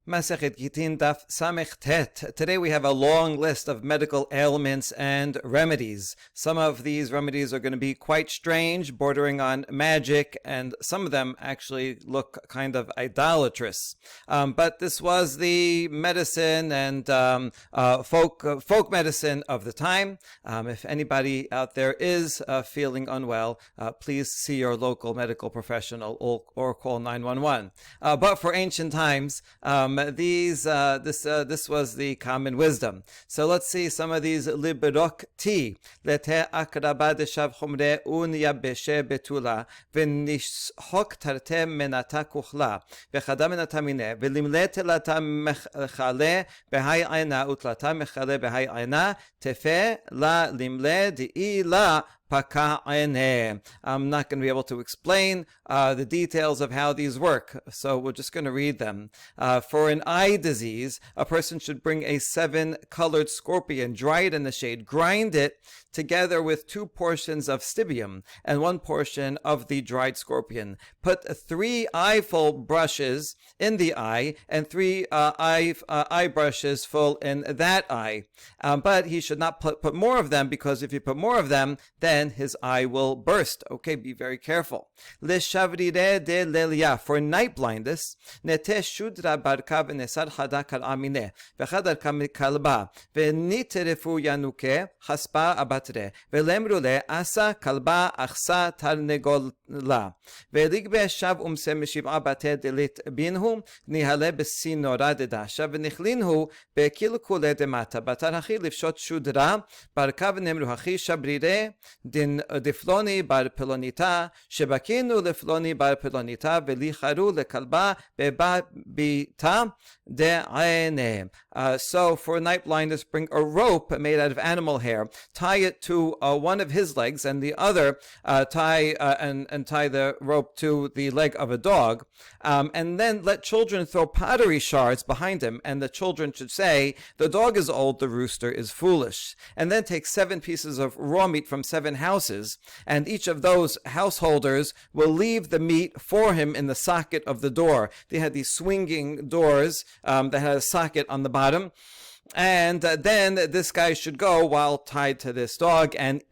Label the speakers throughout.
Speaker 1: Masechet Gittin Daf Samech Tet. Today we have a long list of medical ailments and remedies. Some of these remedies are going to be quite strange, bordering on magic, and some of them actually look kind of idolatrous. But this was the medicine and folk medicine of the time. If anybody out there is feeling unwell, please see your local medical professional or call 911. But for ancient times, this was the common wisdom. So let's see some of these liberok ti. Lete akraba deshav chomre un yabeshe betula v'nishok tarte menata kuchla v'chada menata mine v'limle telata mechale b'hai aina utlata mechale b'hai aina tefe la limle di'i la. I'm not going to be able to explain the details of how these work, so we're just going to read them. For an eye disease, a person should bring a 7-colored scorpion, dry it in the shade, grind it together with 2 portions of stibium and 1 portion of the dried scorpion. Put 3 eyeful brushes in the eye and 3 eye brushes full in that eye. But he should not put more of them, because if you put more of them, then his eye will burst. Okay, be very careful. Leshavrire de lelia, for night blindness, nete shudra barka v'nesad hada kal amine v'chadar kalba v'niterefu yanuke haspa abatre v'lemru le asa kalba achsa tarnegola v'ligbe shav umse meshiv'a bate delit binhu nihale b'sinora dedasha v'nichlinhu be'kilkule demata batar hachi lifshot shudra barka v'nemru hachi shabrire din difloni bar pelonita shebakinu lefloni bar pelonita velicharu lekalba bebita de'ane. So for night blindness, bring a rope made out of animal hair, tie it to one of his legs, and the other tie the rope to the leg of a dog, and then let children throw pottery shards behind him, and the children should say, "The dog is old, the rooster is foolish." And then take 7 pieces of raw meat from 7 houses, and each of those householders will leave the meat for him in the socket of the door. They had these swinging doors that had a socket on the bottom. And then this guy should go, while tied to this dog, and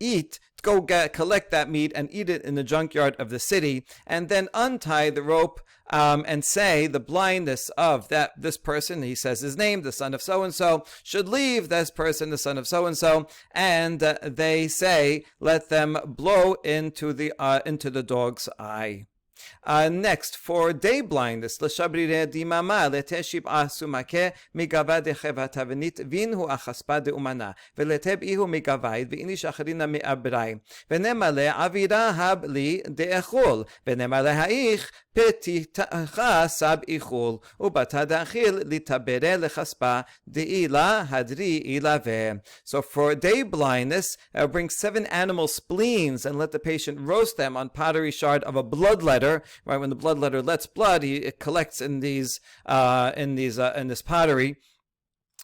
Speaker 1: collect that meat and eat it in the junkyard of the city, and then untie the rope and say the blindness of this person, he says his name, the son of so-and-so, should leave this person, the son of so-and-so, and they say, let them blow into the dog's eye. Next, for day blindness, l'shabrire dimama leteshib asumake migava dechevata v'nit vinhu achaspa de umana v'leteb ihu migavait v'inish acharina me'abrai v'nemale avira habli de'echol v'nemale ha'ich petitacha sab ichul ubata da'achil litabere lechaspa de'ila hadri ilave. So for day blindness, bring 7 animal spleens and let the patient roast them on pottery shard of a bloodletter. Right, when the bloodletter lets blood, it collects in this pottery,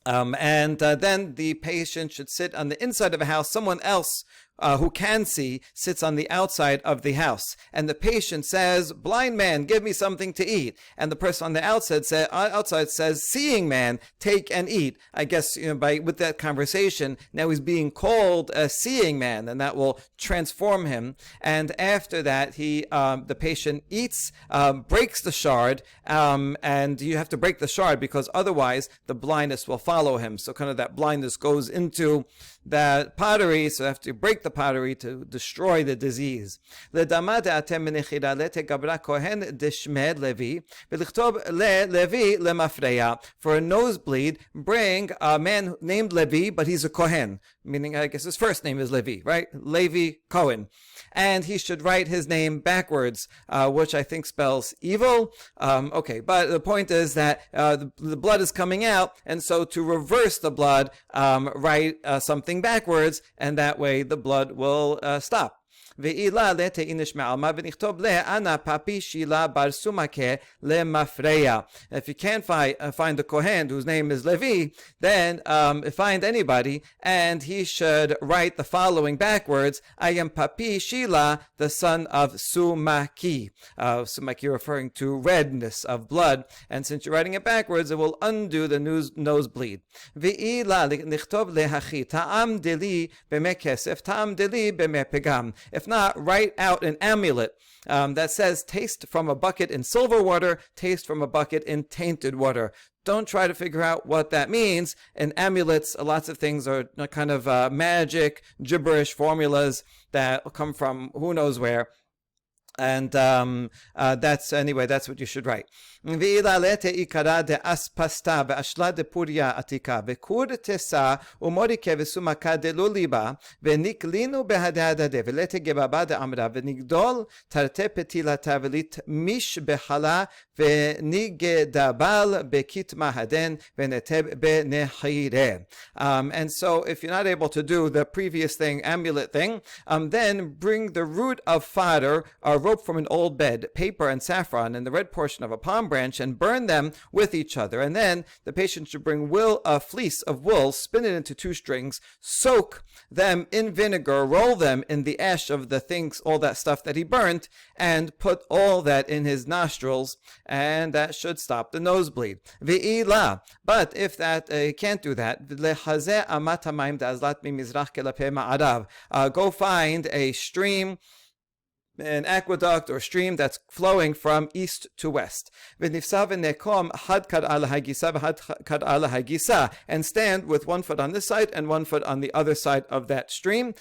Speaker 1: and then the patient should sit on the inside of a house. Someone else who can see sits on the outside of the house, and the patient says, "Blind man, give me something to eat." And the person on the outside says, "Seeing man, take and eat." I guess with that conversation, now he's being called a seeing man, and that will transform him. And after that, the patient eats, breaks the shard, and you have to break the shard because otherwise the blindness will follow him. So kind of that blindness goes into that pottery, so you have to break the pottery to destroy the disease. For a nosebleed, bring a man named Levi, but he's a Kohen, meaning I guess his first name is Levi, right? Levi Cohen. And he should write his name backwards, which I think spells evil. Okay, but the point is that the blood is coming out, and so to reverse the blood, write something backwards, and that way the blood will stop. ve'ila lete inish me'alma v'nichtob le ana papi shila bar sumake le mafreya. If you can't find the Kohen whose name is Levi, then find anybody, and he should write the following backwards: I am papi Shila, the son of Sumaki. Sumaki referring to redness of blood, and since you're writing it backwards, it will undo the nosebleed. Ve'ila nichtov lehachi ta'am deli b'me kesef ta'am deli b'me pegam. If not, write out an amulet that says taste from a bucket in silver water, taste from a bucket in tainted water. Don't try to figure out what that means. In amulets, lots of things are kind of magic, gibberish formulas that come from who knows where. And that's what you should write. ואילה לתה עיקרה דאספסתה ואשלה דפוריה עתיקה וכור תסה ומוריקה וסומקה דלוליבה ונקלינו בהדהדדה ולתה גבבה דאמרה ונגדול תרתי פתילתה ולתמיש בחלה ונגדבל בכתמה הדן ונתב בנחירה. And so if you're not able to do the previous thing, amulet thing, then bring the root of fodder, a rope from an old bed, paper and saffron, and the red portion of a palm branch, and burn them with each other. And then the patient should bring a fleece of wool, spin it into 2 strings, soak them in vinegar, roll them in the ash of the things, all that stuff that he burnt, and put all that in his nostrils, and that should stop the nosebleed. Ve'ila. But if that can't do that, go find a stream, an aqueduct or stream that's flowing from east to west. And stand with 1 foot on this side and 1 foot on the other side of that stream.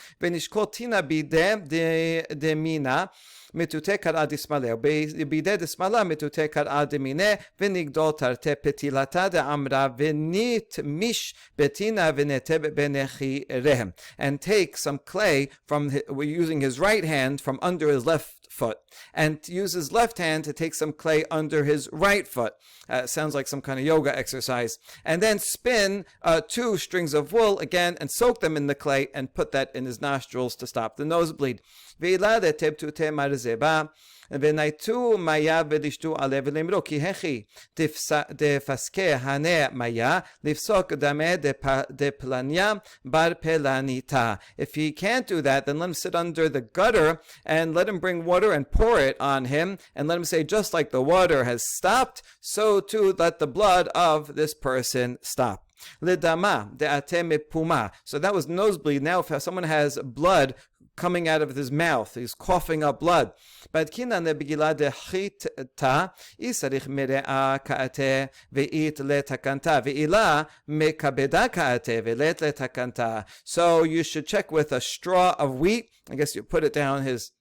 Speaker 1: מתותי קראה דשמאלה, ובידי דשמאלה מתותי קראה דמינה, ונגדול תרתי פתילתה דאמרה, ונתמיש בטינה ונתב בנחיריהם. And take some clay using his right hand from under his left foot, and use his left hand to take some clay under his right foot. Sounds like some kind of yoga exercise. And then spin 2 strings of wool again and soak them in the clay and put that in his nostrils to stop the nosebleed. ונאיתו מיה ולשתו עליה ולאמרו כי הכי דפסקה הנה מיה לפסוק דמה דפלניה בר פלניתה. If he can't do that, then let him sit under the gutter and let him bring water and pour it on him, and let him say, just like the water has stopped, so too let the blood of this person stop. Lidama de'ate mipuma. So that was nosebleed. Now if someone has blood coming out of his mouth, he's coughing up blood. But kinan lebigila dechita isarich mirea kaate ve'it letakanta ve'ila mekabeda kaate ve'let letakanta. So you should check with a straw of wheat. I guess you put it down his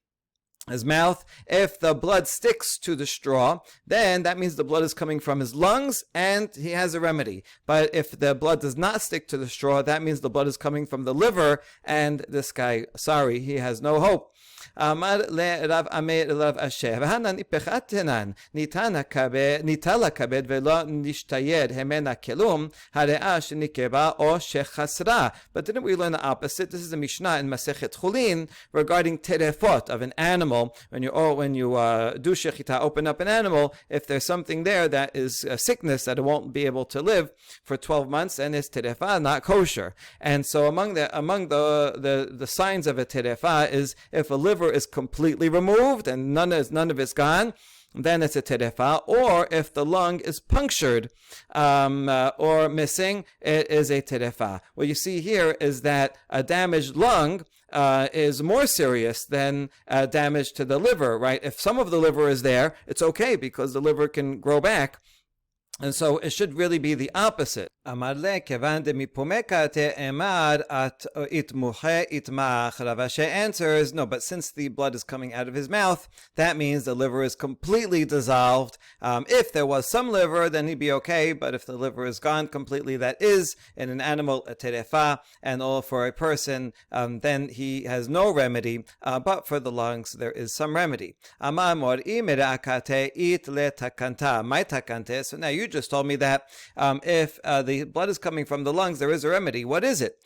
Speaker 1: mouth. If the blood sticks to the straw, then that means the blood is coming from his lungs and he has a remedy. But if the blood does not stick to the straw, that means the blood is coming from the liver, and this guy, sorry, he has no hope. אמר לרב אמר לרב אשר והנן פחתנן ניתן לכבד ולא נשתייר המנה כלום הריאה שנקבה או שחסרה. But didn't we learn the opposite? This is a Mishnah in Masechet Chulin regarding terefot of an animal. When you do shechita, open up an animal, if there's something there that is a sickness that it won't be able to live for 12 months, and it's terefa, not kosher. And so among the signs of a terefa is if a liver is completely removed and none of it's gone, then it's a terefa. Or if the lung is punctured or missing, it is a terefa. What you see here is that a damaged lung is more serious than damage to the liver, right? If some of the liver is there, it's okay because the liver can grow back. And so it should really be the opposite. Amar le kevan de mipumeka te emar at itmuche itmach. Rav Ashi answers, no, but since the blood is coming out of his mouth, that means the liver is completely dissolved. If there was some liver, then he'd be okay, but if the liver is gone completely, that is in an animal a terefa, and all for a person, then he has no remedy, but for the lungs there is some remedy. Amar mor imerakate it le takanta, my takante. So now you just told me that if the blood is coming from the lungs, there is a remedy. What is it?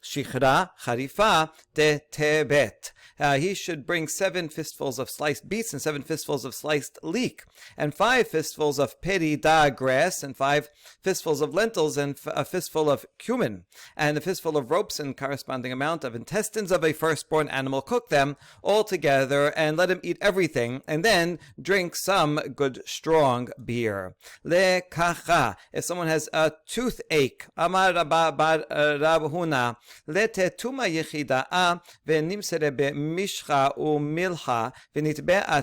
Speaker 1: Shichra Harifa de Tebet. He should bring 7 fistfuls of sliced beets and 7 fistfuls of sliced leek, and 5 fistfuls of perida grass, and 5 fistfuls of lentils, and a fistful of cumin, and a fistful of ropes and corresponding amount of intestines of a firstborn animal. Cook them all together and let him eat everything, and then drink some good strong beer. Le kacha. If someone has a toothache, Amar Rab Huna, lete tuma yechida'a venimsere be'mishcha u'milcha venitbe'a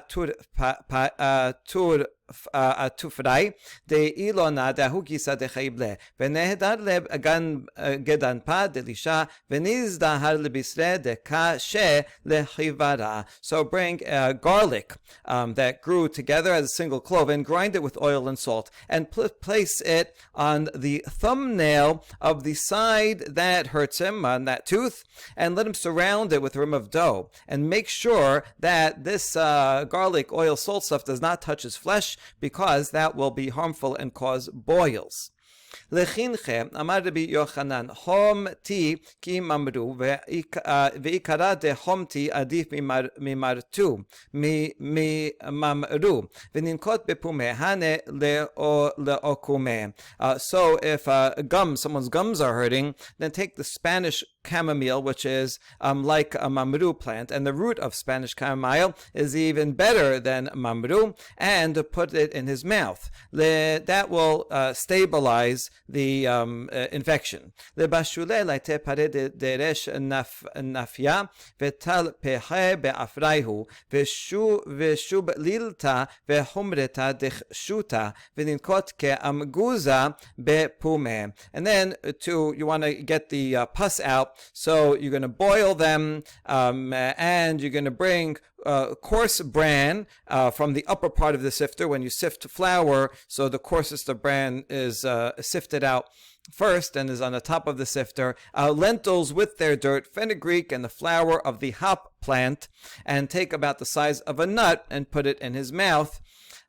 Speaker 1: tur atufrai de ilona da hugisa de chayble venehdar leb gan gedan pa de lisha venizda har lebisre de ka she lechivara. So bring garlic that grew together as a single clove and grind it with oil and salt and place it on the thumbnail of the side that hurts him, on that tooth, and let him surround it with a rim of dough and make sure that this garlic oil salt stuff does not touch his flesh, because that will be harmful and cause boils. Lechinche, Amar Rabbi Yochanan, Homti ki mamru, ve'ikara de homti adif mimartu, mamru, v'ninkot bepume, hane le'okume. So if someone's gums are hurting, then take the Spanish chamomile, which is like a mamru plant, and the root of Spanish chamomile is even better than mamru, and put it in his mouth. That will stabilize the infection. Lebashule laite pare deresh nafya vetal pehe be'afraihu veshub lilta vehumreta dechshuta v'ninkot ke'amguza be'pume. And then you want to get the pus out. So you're going to boil them, and you're going to bring coarse bran from the upper part of the sifter when you sift flour. So the coarsest of bran is sifted out first and is on the top of the sifter. Lentils with their dirt, fenugreek, and the flower of the hop plant, and take about the size of a nut and put it in his mouth.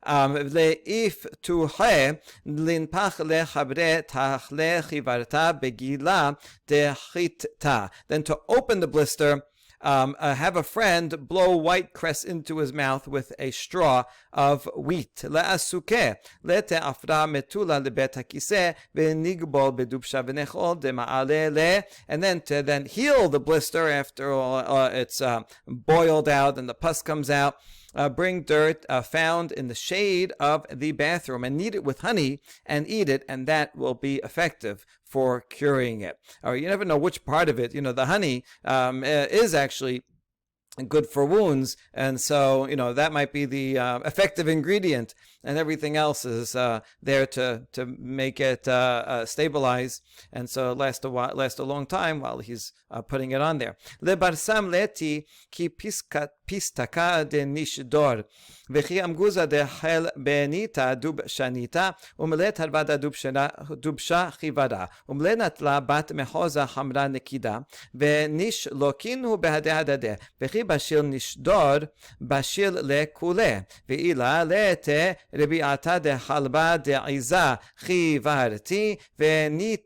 Speaker 1: Leif tuhe linpach lechabre tachle chivarta begila dechita. Then to open the blister, have a friend blow white cress into his mouth with a straw of wheat. Le'asuke le'te'afra metula lebet hakise ve'nigbol bedubsha v'nechol dema'ale le. And then to heal the blister after it's boiled out and the pus comes out. Bring dirt found in the shade of the bathroom and knead it with honey and eat it, and that will be effective for curing it. Or you never know which part of it. The honey is actually good for wounds, and so that might be the effective ingredient, and everything else is there to make it stabilize, and so last a long time while he's putting it on there. Lebarsam leti ki pistaka de nishdor v'chi amguza de hel benita dub shanita umlet harvada dubsha chivara umlenat la bat mehoza hamra nekida v'nish lokinu behadeh v'chi bashil nishdor bashil lekule ve'ila lete rebi'ata de halba de iza chivarti ve'nit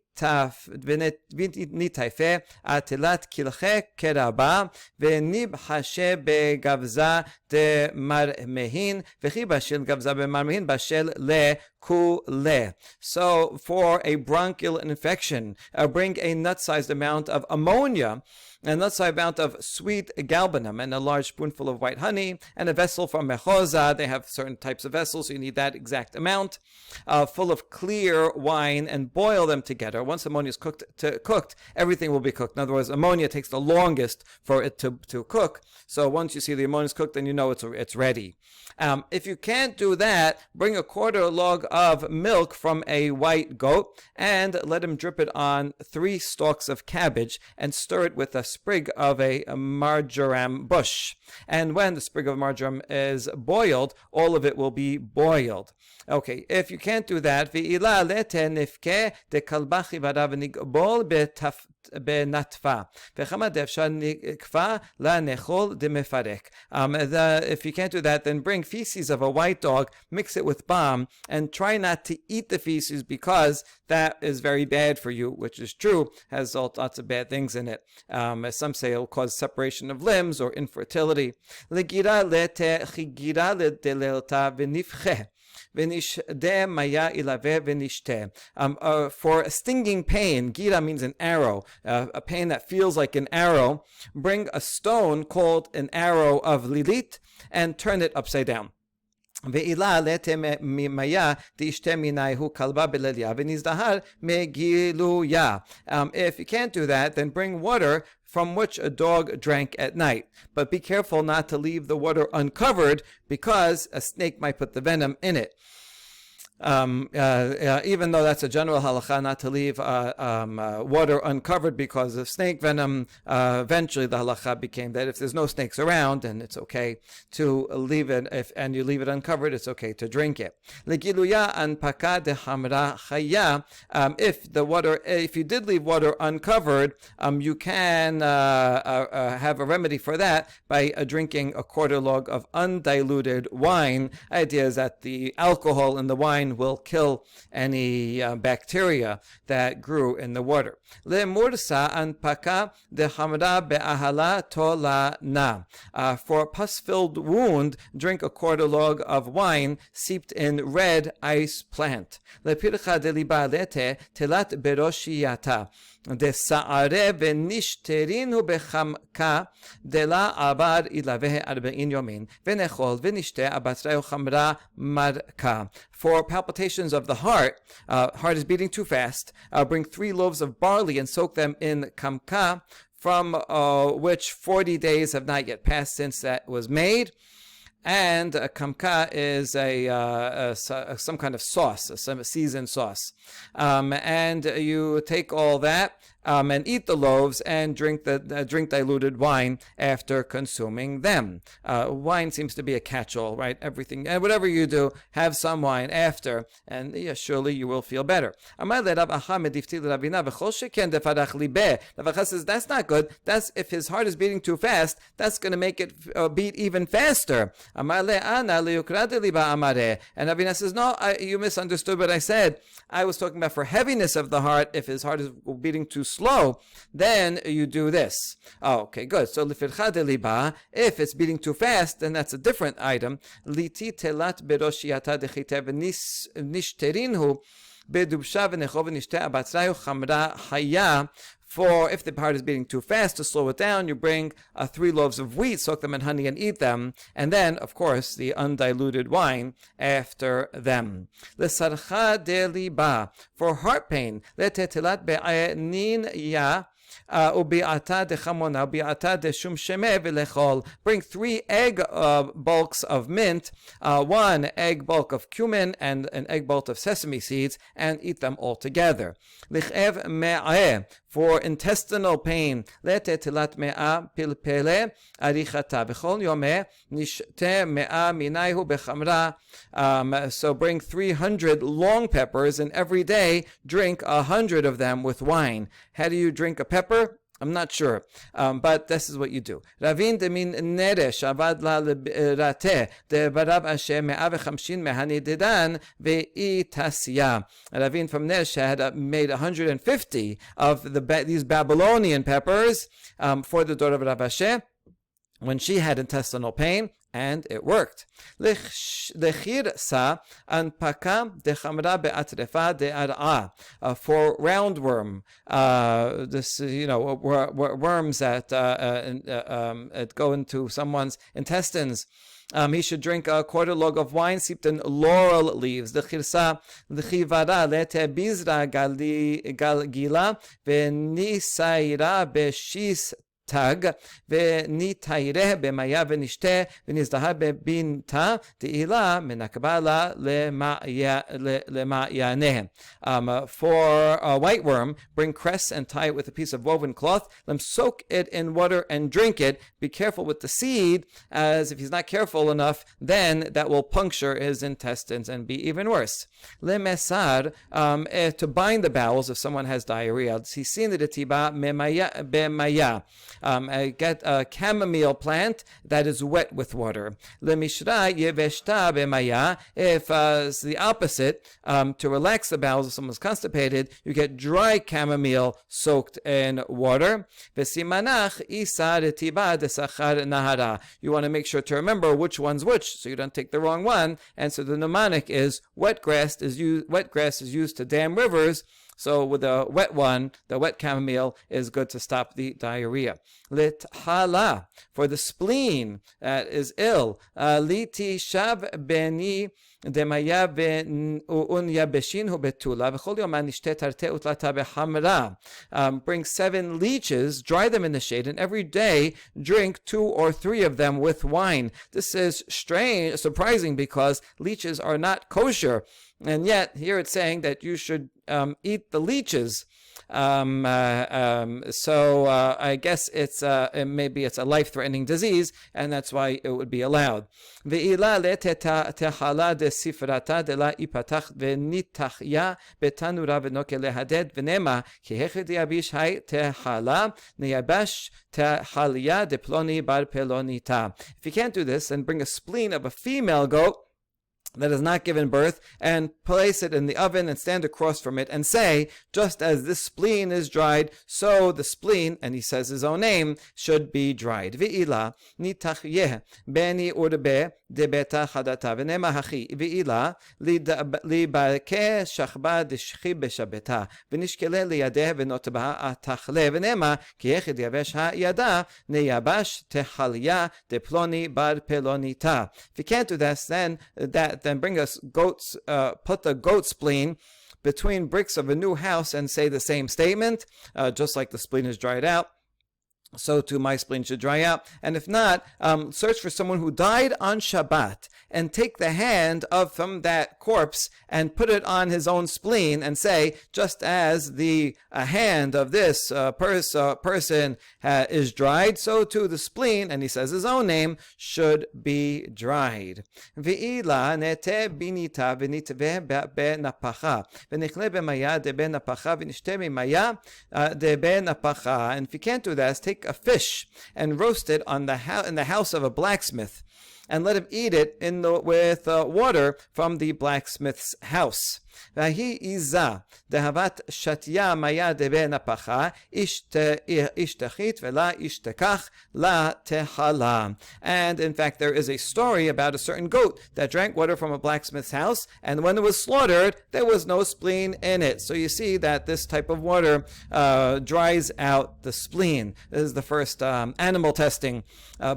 Speaker 1: ונתעפה עטלת קלחי קרבה ונבחשה בגבזה דמרמהין וכי בשל גבזה במרמהין בשל לכולה. So for a bronchial infection, bring a nut-sized amount of ammonia, a nut-sized amount of sweet galbanum, and a large spoonful of white honey, and a vessel from mechoza. They have certain types of vessels, so you need that exact amount, full of clear wine, and boil them together. Once ammonia is cooked, everything will be cooked. In other words, ammonia takes the longest for it to cook. So once you see the ammonia is cooked, then you know it's ready. If you can't do that, bring a quarter log of milk from a white goat, and let him drip it on 3 stalks of cabbage, and stir it with a sprig of a marjoram bush. And when the sprig of marjoram is boiled, all of it will be boiled. Okay, if you can't do that, ve'ila lete nifke de kalbachi v'adav nigbol benatfa v'chama defsha nikfa la nechol de mefarek. If you can't do that, then bring feces of a white dog, mix it with balm, and try not to eat the feces because that is very bad for you, which is true, has all lots of bad things in it. As some say, it'll cause separation of limbs or infertility. Legira lete chigira ledelelta v'nifche. For stinging pain, gira means an arrow, a pain that feels like an arrow. Bring a stone called an arrow of Lilith and turn it upside down. If you can't do that, then bring water from which a dog drank at night. But be careful not to leave the water uncovered because a snake might put the venom in it. Even though that's a general halakha not to leave water uncovered because of snake venom, eventually the halakha became that if there's no snakes around, then it's okay to leave it. And you leave it uncovered, it's okay to drink it. Legiluya anpaka de hamra chaya. If you did leave water uncovered, you can have a remedy for that by drinking a quarter log of undiluted wine. The idea is that the alcohol in the wine will kill any bacteria that grew in the water. Lemursa anpaka de hamra be'ahala tolana. For a pus-filled wound, drink a quarter log of wine steeped in red ice plant. Lepircha de libalete telat beroshiyata. De sa'are v'nishterinu bechamka de la abar ilavehe arba'in yomin v'nechol v'nishte abatrayu chamra marka. For palpitations of the heart is beating too fast, bring 3 loaves of barley and soak them in kamka, from which 40 days have not yet passed since that was made. And kamka is some kind of sauce, some seasoned sauce. And you take all that and eat the loaves and drink diluted wine after consuming them. Wine seems to be a catch-all, right? Everything and whatever you do, have some wine after, and surely you will feel better. Ravacha says that's not good. That's if his heart is beating too fast. That's going to make it beat even faster. And Ravina says, no, you misunderstood what I said. I was talking about for heaviness of the heart. If his heart is beating too slow, then you do this. Oh, okay, good. So if it's beating too fast, then that's a different item. Liti telat beroshiyata dechitev nishterinhu bedubsha v'nechov v'nishte abatzrayu chamra haya. For if the heart is beating too fast, to slow it down, you bring 3 loaves of wheat, soak them in honey, and eat them. And then, of course, the undiluted wine after them. L'sarcha de liba. For heart pain, le'tetelat be'anin ya. Ubi'ata de chamona, ubi'ata de shum shemeh v'lechol. Bring 3 egg bulks of mint, 1 egg bulk of cumin, and an egg bulk of sesame seeds, and eat them all together. Lichev me'eh. For intestinal pain, le'tetelat me'a pilpele arichata b'chol yomeh nishte me'a minayhu bechamra. So bring 300 long peppers, and every day drink 100 of them with wine. How do you drink a pepper? I'm not sure, but this is what you do. Ravin de min neresh avad la rate de barab asher 150 mehani dedan ve'itasya. Ravin from Neresh had made 150 of these Babylonian peppers for the daughter of Rav Asher when she had intestinal pain. And it worked. Lechir sa anpaka de chamra be'atrefa de ar'a. For roundworm, worms that go into someone's intestines. He should drink a quarter log of wine steeped in laurel leaves. The chirsa, the chivara, lete bizra galgila, v'nisaira beshis tag, ונתיירה במיה ונשתה, ונזדהה בבינתה, תהילה מנקבה למעייניהם. For a white worm, bring cress and tie it with a piece of woven cloth. Let him soak it in water and drink it. Be careful with the seed, as if he's not careful enough, then that will puncture his intestines and be even worse. Lemesar, to bind the bowels if someone has diarrhea. Sisin retiba bemaya. Get a chamomile plant that is wet with water. Lemishra yeveshta bemaya. If it's the opposite, to relax the bowels if someone's constipated, you get dry chamomile soaked in water. Vesimanach isa retiba desachar nahara. You want to make sure to remember which one's which, so you don't take the wrong one. And so the mnemonic is wet grass is used to dam rivers. So with the wet one, the wet chamomile is good to stop the diarrhea. Lithala, for the spleen that is ill. Liti shab beni demaya unyabeshin hu betula v'chol yom anishte tarte utlata behamra. Bring 7 leeches, dry them in the shade, and every day drink 2 or 3 of them with wine. This is strange, surprising, because leeches are not kosher. And yet, here it's saying that you should eat the leeches. So I guess maybe it's a life-threatening disease, and that's why it would be allowed. Ve'ila tehala de sifrata de la ipatach ve'nitachya betanura v'noke lehaded v'nema ki hechid yabish hai tehala neyabash tehalia de ploni bar pelonita. If you can't do this, then bring a spleen of a female goat that has not given birth, and place it in the oven and stand across from it and say, just as this spleen is dried, so the spleen, and he says his own name, should be dried. Ve'ila nitachyeh beni urbe debeta chadata v'nema hachi ve'ila libarke shachba deshchi beshabeta v'nishkele liyadeh v'notba atachle v'nema ki echid yavesh ha'yada neyabash tehalya deploni bar pelonita. If you can't do this, then bring us goats, put the goat spleen between bricks of a new house and say the same statement, just like the spleen is dried out, so too my spleen should dry out. And if not, search for someone who died on Shabbat and take the hand from that corpse and put it on his own spleen and say, just as the hand of this person is dried, so too the spleen, and he says his own name, should be dried. Ve'ila nete binita v'nitveh be'napacha v'nichle b'maya de be'napacha v'nishte b'maya de be'napacha. And if you can't do that, take a fish and roast it in the house of a blacksmith, and let him eat it with water from the blacksmith's house. Vahi iza dehavat shatya maya debe napacha ishtachit vela ishtekach la tehala. And in fact, there is a story about a certain goat that drank water from a blacksmith's house, and when it was slaughtered, there was no spleen in it. So you see that this type of water dries out the spleen. This is the first animal testing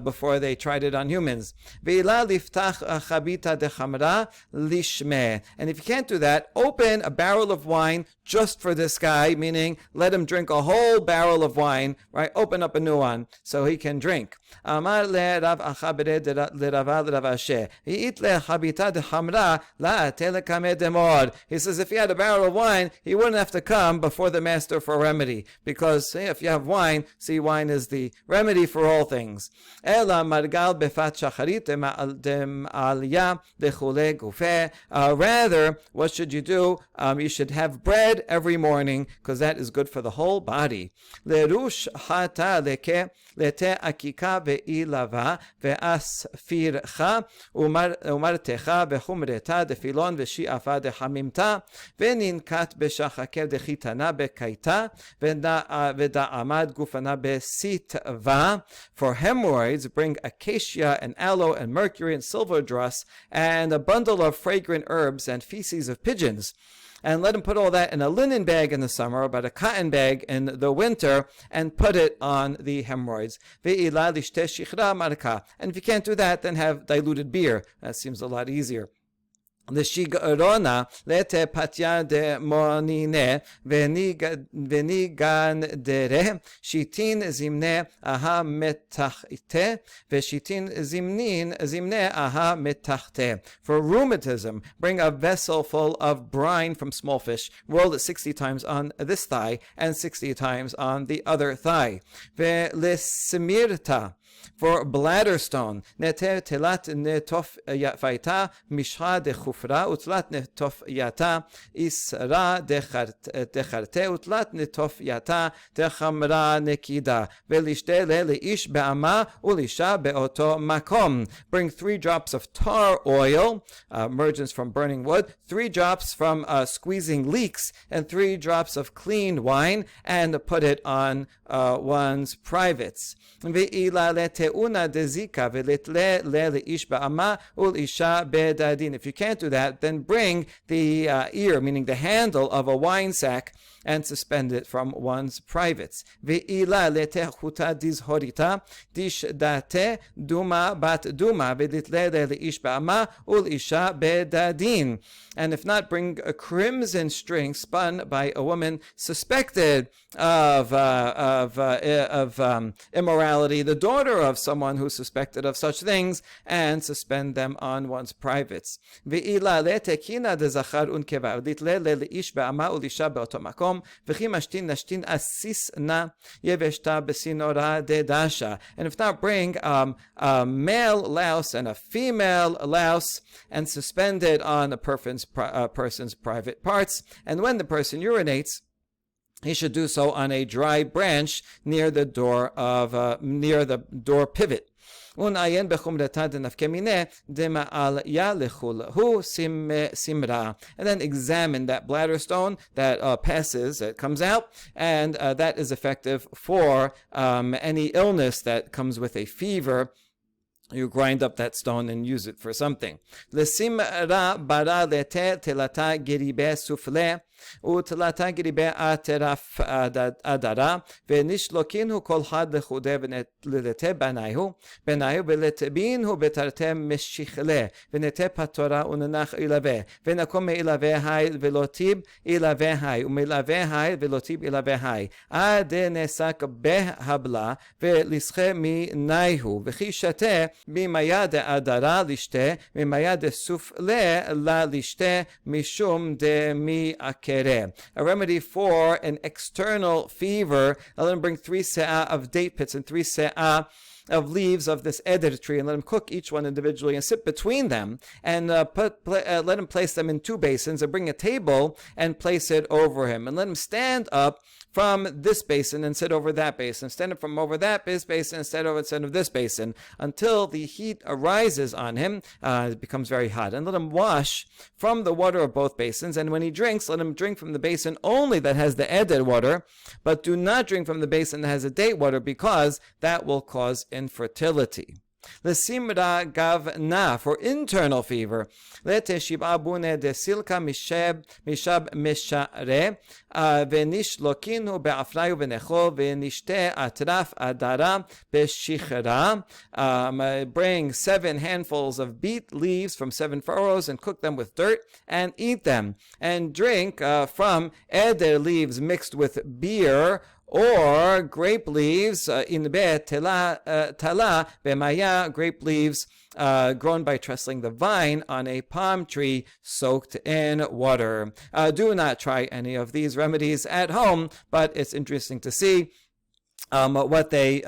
Speaker 1: before they tried it on humans. Ve'ila liftach chabita dechamra lishmeh. And if you can't do that, open a barrel of wine just for this guy, meaning let him drink a whole barrel of wine, right? Open up a new one so he can drink. Amar le Rav Achabere le Rava le Rav Asher. He le chabita de hamra la telekame demor. He says if he had a barrel of wine, he wouldn't have to come before the master for a remedy, because if you have wine, see, wine is the remedy for all things. Ela margal befat shacharit dem aliyah dechule gufe. Rather, what should you do? You should have bread every morning, because that is good for the whole body. Lerush hata leke lete akika ve'ilava ve'asfircha umartecha vechumreta defilon ve'shi'afa dehamimta ve'ninkat beshachakev dechitana bekaita ve'da'amad gufana besitva. For hemorrhoids, bring acacia and aloe and mercury and silver dross and a bundle of fragrant herbs and feces of pigeons. And let him put all that in a linen bag in the summer, but a cotton bag in the winter, and put it on the hemorrhoids. And if you can't do that, then have diluted beer. That seems a lot easier. L'shigrona lete patya de monine venigan dere shitin zimne aha metachite veshitin zimne aha metachte. For rheumatism, bring a vessel full of brine from small fish, roll it 60 times on this thigh and 60 times on the other thigh. Ve'lesimirta, for bladder stone, nete telat netof yatfaita mishha de chufra utlat netof yata isra decharte utlat netof yata dechamra nekida velishte leish be'ama ulisha be'oto makom. Bring 3 drops of tar oil, emergence from burning wood, 3 drops from squeezing leeks, and 3 drops of clean wine, and put it on one's privates. If you can't do that, then bring the ear, meaning the handle of a wine sack, and suspend it from one's privates. Ve'ila letechuta dizhorita dishdate duma bat duma velitle leish ba'ama ul isha bedadin. And if not, bring a crimson string spun by a woman suspected of immorality, the daughter of someone who's suspected of such things, and suspend them on one's privates. Ve'ila letekina de zachar unkeva litle leish ba'ama ul isha be'oto makom. And if not, bring a male louse and a female louse and suspend it on a person's private parts. And when the person urinates, he should do so on a dry branch near the door pivot. And then examine that bladder stone that passes, that comes out, and that is effective for any illness that comes with a fever. You grind up that stone and use it for something. ותלתה גריבי הטרף הדרה, ונשלוקינו כל חד לחודה ולתה בניהו, ולטבין בתרתי משיכלה, ונתה פתורה וננח ילווה, ונקום מילווה היל ולוטיב ילווה היל, ומילווה היל ולוטיב ילווה היל, עד נסק בהבלה, ולשחה מניהו, וכי שתה ממיה דהדרה לשתה, ממיה דסופלה לשתה, משום דמי עקר. A remedy for an external fever. Now let him bring 3 se'ah of date pits and 3 se'ah of leaves of this eder tree, and let him cook each one individually and sit between them, and let him place them in 2 basins, and bring a table and place it over him, and let him stand up from this basin and sit over that basin, stand up from over that basin and stand of this basin, until the heat arises on him, it becomes very hot, and let him wash from the water of both basins, and when he drinks, let him drink from the basin only that has the eder water, but do not drink from the basin that has the date water, because that will cause infertility. L'simra gavna, for internal fever. Lete shib'a bune de silka mishab mishare, venish lokinu be'afrayu v'nechol v'nishte atraf adara beshichra. Bring 7 handfuls of beet leaves from 7 furrows and cook them with dirt and eat them. And drink from eder leaves mixed with beer, or grape leaves, inbe tala bemaya, grape leaves grown by trestling the vine on a palm tree soaked in water. Do not try any of these remedies at home, but it's interesting to see what they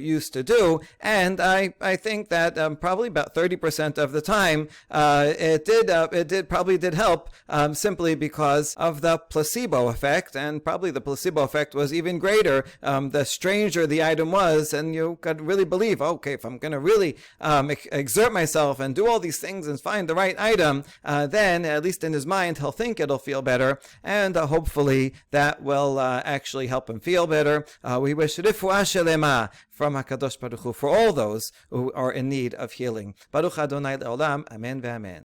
Speaker 1: used to do, and I think that probably about 30% of the time it probably did help, simply because of the placebo effect, and probably the placebo effect was even greater the stranger the item was, and you could really believe, okay, if I'm going to really exert myself and do all these things and find the right item, then at least in his mind he'll think it'll feel better, and hopefully that will actually help him feel better. We wish Refuah Shelema from HaKadosh Baruch Hu for all those who are in need of healing. Baruch Adonai Le'olam. Amen ve'amen.